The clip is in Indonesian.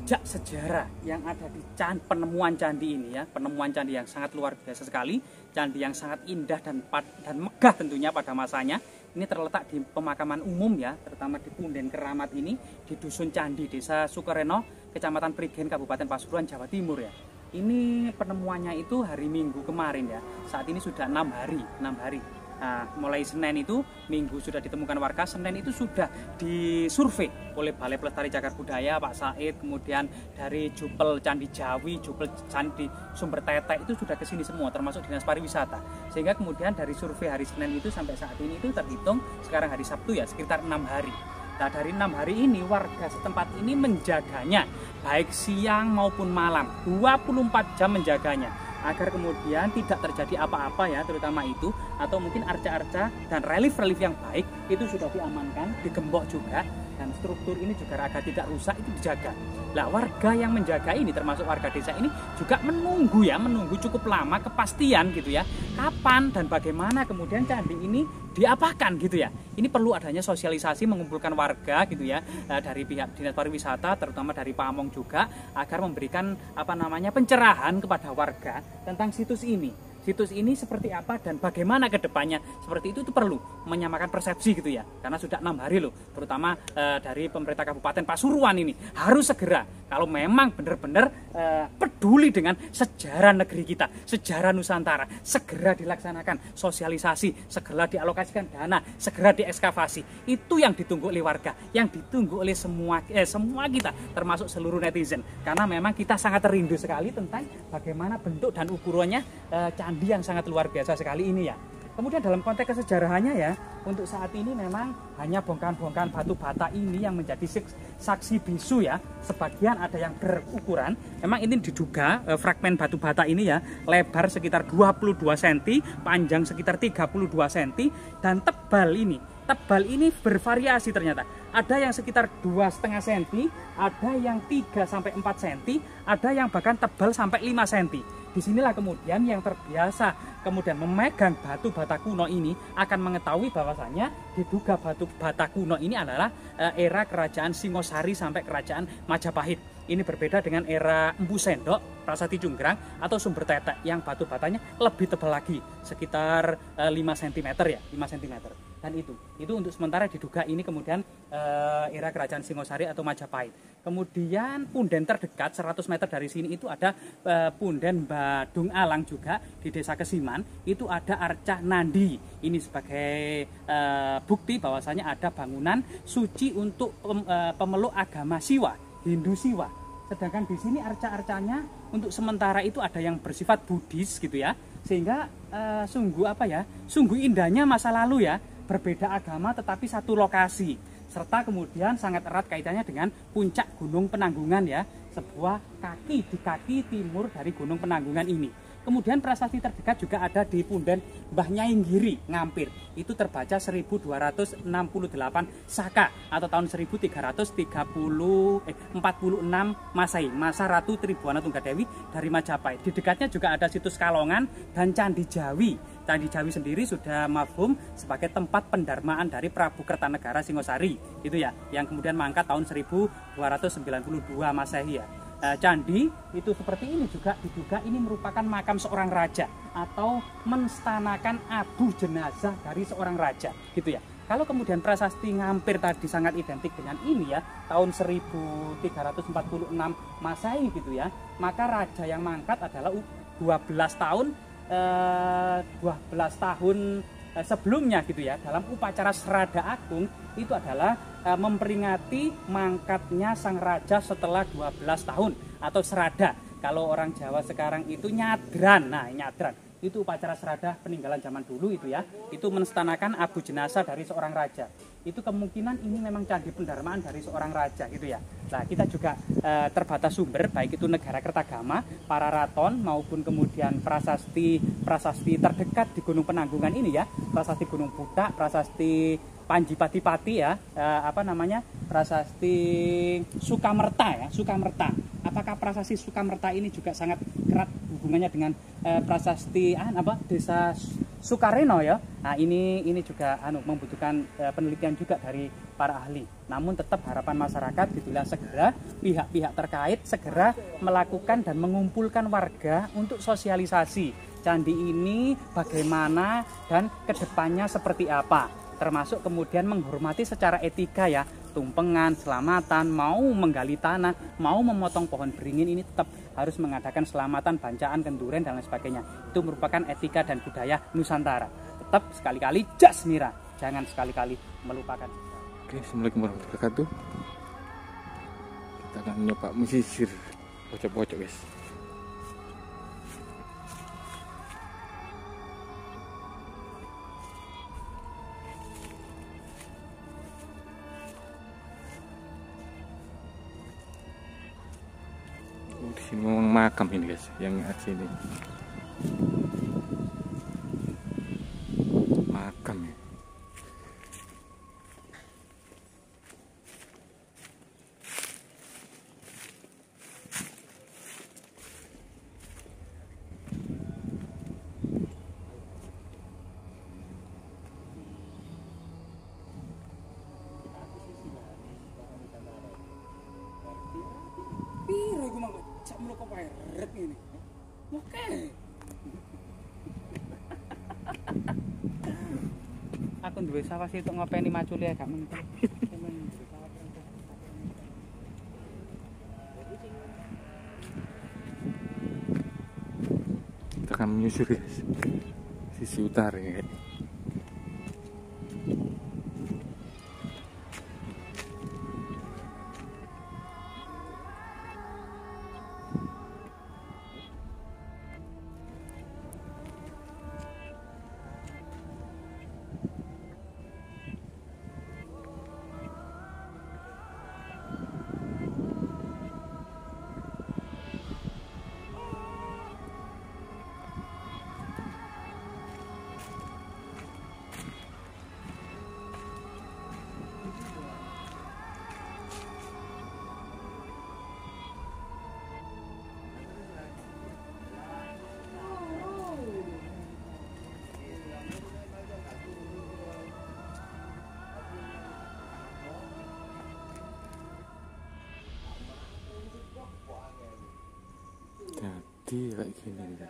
jejak sejarah yang ada di penemuan candi ini ya, penemuan candi yang sangat luar biasa sekali, candi yang sangat indah dan megah tentunya pada masanya. Ini terletak di pemakaman umum ya, terutama di Punden Keramat ini, di Dusun Candi, Desa Sukereno, Kecamatan Prigen, Kabupaten Pasuruan, Jawa Timur ya. Ini penemuannya itu hari Minggu kemarin ya. Saat ini sudah 6 hari. Nah, mulai Senin itu, Minggu sudah ditemukan warga, Senin itu sudah disurvei oleh Balai Pelestari Cagar Budaya, Pak Said, kemudian dari Jupel Candi Jawi, Jupel Candi Sumber Tetek itu sudah kesini semua, termasuk Dinas Pariwisata. Sehingga kemudian dari survei hari Senin itu sampai saat ini itu terhitung sekarang hari Sabtu ya, sekitar 6 hari. Nah, dari 6 hari ini warga setempat ini menjaganya, baik siang maupun malam, 24 jam menjaganya, agar kemudian tidak terjadi apa-apa ya, terutama itu, atau mungkin arca-arca dan relief-relief yang baik itu sudah diamankan, digembok juga, dan struktur ini juga agar tidak rusak itu dijaga. Nah, warga yang menjaga ini termasuk warga desa ini juga menunggu cukup lama kepastian gitu ya, kapan dan bagaimana kemudian candi ini diapakan gitu ya. Ini perlu adanya sosialisasi, mengumpulkan warga gitu ya, dari pihak Dinas Pariwisata, terutama dari Pamong juga, agar memberikan pencerahan kepada warga tentang situs ini. Situs ini seperti apa dan bagaimana ke depannya, seperti itu perlu menyamakan persepsi gitu ya, karena sudah 6 hari loh, terutama dari pemerintah Kabupaten Pasuruan ini harus segera, kalau memang benar-benar peduli dengan sejarah negeri kita, sejarah Nusantara, segera dilaksanakan sosialisasi, segera dialokasikan dana, segera diekskavasi. Itu yang ditunggu oleh warga, yang ditunggu oleh semua kita, termasuk seluruh netizen, karena memang kita sangat rindu sekali tentang bagaimana bentuk dan ukurannya candi yang sangat luar biasa sekali ini ya. Kemudian dalam konteks kesejarahannya ya, untuk saat ini memang hanya bongkahan-bongkahan batu bata ini yang menjadi saksi bisu ya. Sebagian ada yang berukuran, memang ini diduga fragmen batu bata ini ya, lebar sekitar 22 cm, panjang sekitar 32 cm, dan tebal ini bervariasi ternyata. Ada yang sekitar 2,5 cm, ada yang 3-4 cm, ada yang bahkan tebal sampai 5 cm. Disinilah kemudian yang terbiasa kemudian memegang batu bata kuno ini akan mengetahui bahwasanya diduga batu bata kuno ini adalah era kerajaan Singosari sampai kerajaan Majapahit. Ini berbeda dengan era Empu Sendok, Prasasti Cunggrang atau Sumber Tetek yang batu batanya lebih tebal lagi, sekitar 5 cm ya, 5 cm. Dan itu untuk sementara diduga ini kemudian era kerajaan Singosari atau Majapahit. Kemudian punden terdekat 100 meter dari sini itu ada punden Badung Alang juga di Desa Kesiman, itu ada arca Nandi. Ini sebagai bukti bahwasanya ada bangunan suci untuk pemeluk agama Siwa, Hindu Siwa. Sedangkan di sini arca-arcanya untuk sementara itu ada yang bersifat Buddhis gitu ya. Sehingga sungguh indahnya masa lalu ya, berbeda agama tetapi satu lokasi. Serta kemudian sangat erat kaitannya dengan puncak Gunung Penanggungan ya, sebuah kaki di kaki timur dari Gunung Penanggungan ini. Kemudian prasasti terdekat juga ada di punden Mbah Nyainggiri, Ngampir. Itu terbaca 1268 Saka atau tahun 1346 Masehi, masa Ratu Tribuana Tunggadewi dari Majapahit. Di dekatnya juga ada situs Kalongan dan Candi Jawi. Candi Jawi sendiri sudah mafhum sebagai tempat pendarmaan dari Prabu Kertanegara Singosari, itu ya, yang kemudian mangkat tahun 1292 Masehi ya. Candi itu seperti ini juga diduga ini merupakan makam seorang raja atau menstanakan abu jenazah dari seorang raja gitu ya. Kalau kemudian prasasti Ngampir tadi sangat identik dengan ini ya, tahun 1346 Masehi gitu ya, maka raja yang mangkat adalah 12 tahun sebelumnya gitu ya. Dalam upacara Serada Agung itu adalah memperingati mangkatnya sang raja setelah 12 tahun atau serada. Kalau orang Jawa sekarang itu nyadran. Nah, nyadran itu upacara serada peninggalan zaman dulu itu ya. Itu menstanakan abu jenazah dari seorang raja. Itu kemungkinan ini memang candi pendarmaan dari seorang raja gitu ya. Nah, kita juga terbatas sumber, baik itu Negara Kertagama, para raton maupun kemudian prasasti terdekat di Gunung Penanggungan ini ya, prasasti Gunung Butak, prasasti Panji Pati ya, prasasti Sukamerta ya, Sukamerta. Apakah prasasti Sukamerta ini juga sangat erat hubungannya dengan prasasti Desa Sukareno ya. Nah, ini juga membutuhkan penelitian juga dari para ahli. Namun tetap harapan masyarakat gitulah segera pihak-pihak terkait segera melakukan dan mengumpulkan warga untuk sosialisasi candi ini bagaimana dan kedepannya seperti apa. Termasuk kemudian menghormati secara etika ya, tumpengan, selamatan, mau menggali tanah, mau memotong pohon beringin ini tetap harus mengadakan selamatan, bancaan, kenduren dan lain sebagainya. Itu merupakan etika dan budaya Nusantara. Tetap sekali-kali jasmira, jangan sekali-kali melupakan. Oke, assalamualaikum warahmatullahi wabarakatuh. Kita akan nyoba mesisir pojok-pojok guys. Di sini memang makam ini guys, yang sini makam ya. Piro iku mangko cak mloko peret ngene. Oke. Aku duwe sawah sih untuk ngopeni macule gak mentek. Kita akan menyusuri sisi utara ya. Jadi kayak gini gitu.